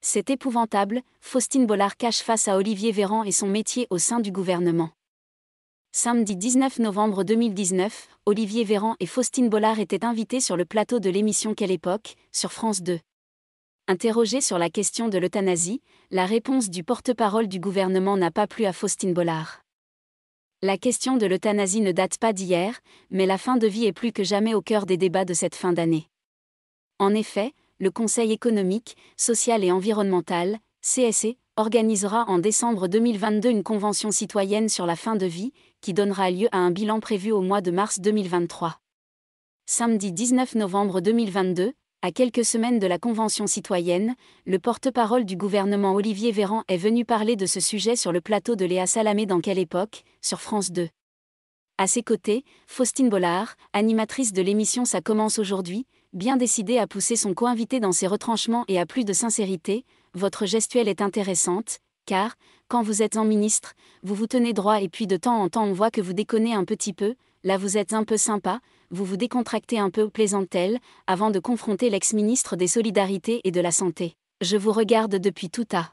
C'est épouvantable, Faustine Bollard cache face à Olivier Véran et son métier au sein du gouvernement. Samedi 19 novembre 2019, Olivier Véran et Faustine Bollard étaient invités sur le plateau de l'émission Quelle époque, sur France 2. Interrogé sur la question de l'euthanasie, la réponse du porte-parole du gouvernement n'a pas plu à Faustine Bollard. La question de l'euthanasie ne date pas d'hier, mais la fin de vie est plus que jamais au cœur des débats de cette fin d'année. En effet, le Conseil économique, social et environnemental, CSE, organisera en décembre 2022 une convention citoyenne sur la fin de vie, qui donnera lieu à un bilan prévu au mois de mars 2023. Samedi 19 novembre 2022, à quelques semaines de la convention citoyenne, le porte-parole du gouvernement Olivier Véran est venu parler de ce sujet sur le plateau de Léa Salamé dans Quelle époque, sur France 2. À ses côtés, Faustine Bollard, animatrice de l'émission Ça commence aujourd'hui, bien décidée à pousser son co-invité dans ses retranchements et à plus de sincérité. Votre gestuelle est intéressante, car, quand vous êtes en ministre, vous vous tenez droit et puis de temps en temps on voit que vous déconnez un petit peu, là vous êtes un peu sympa, vous vous décontractez un peu, plaisante-t-elle, avant de confronter l'ex-ministre des Solidarités et de la Santé. Je vous regarde depuis tout à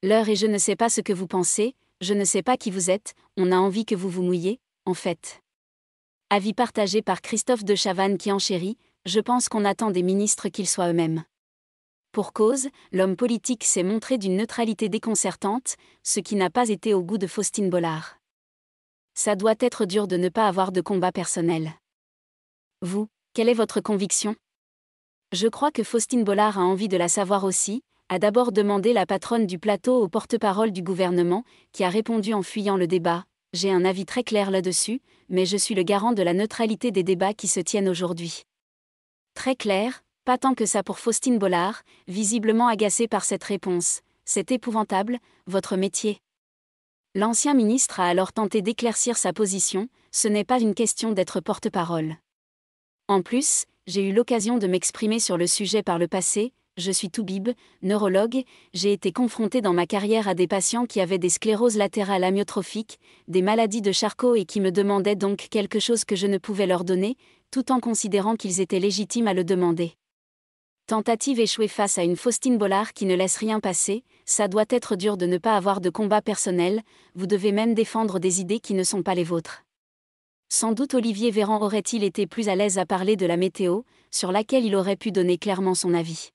l'heure et je ne sais pas ce que vous pensez, je ne sais pas qui vous êtes, on a envie que vous vous mouilliez, en fait. Avis partagé par Christophe de Chavannes qui enchérit, je pense qu'on attend des ministres qu'ils soient eux-mêmes. Pour cause, l'homme politique s'est montré d'une neutralité déconcertante, ce qui n'a pas été au goût de Faustine Bollard. Ça doit être dur de ne pas avoir de combat personnel. Vous, quelle est votre conviction ? Je crois que Faustine Bollard a envie de la savoir aussi, a d'abord demandé la patronne du plateau au porte-parole du gouvernement, qui a répondu en fuyant le débat. J'ai un avis très clair là-dessus, mais je suis le garant de la neutralité des débats qui se tiennent aujourd'hui. Très clair, pas tant que ça pour Faustine Bollard, visiblement agacée par cette réponse. C'est épouvantable, votre métier. L'ancien ministre a alors tenté d'éclaircir sa position, ce n'est pas une question d'être porte-parole. En plus, j'ai eu l'occasion de m'exprimer sur le sujet par le passé, je suis toubib, neurologue, j'ai été confronté dans ma carrière à des patients qui avaient des scléroses latérales amyotrophiques, des maladies de Charcot et qui me demandaient donc quelque chose que je ne pouvais leur donner, tout en considérant qu'ils étaient légitimes à le demander. Tentative échouée face à une Faustine Bollard qui ne laisse rien passer, ça doit être dur de ne pas avoir de combat personnel, vous devez même défendre des idées qui ne sont pas les vôtres. Sans doute Olivier Véran aurait-il été plus à l'aise à parler de la météo, sur laquelle il aurait pu donner clairement son avis.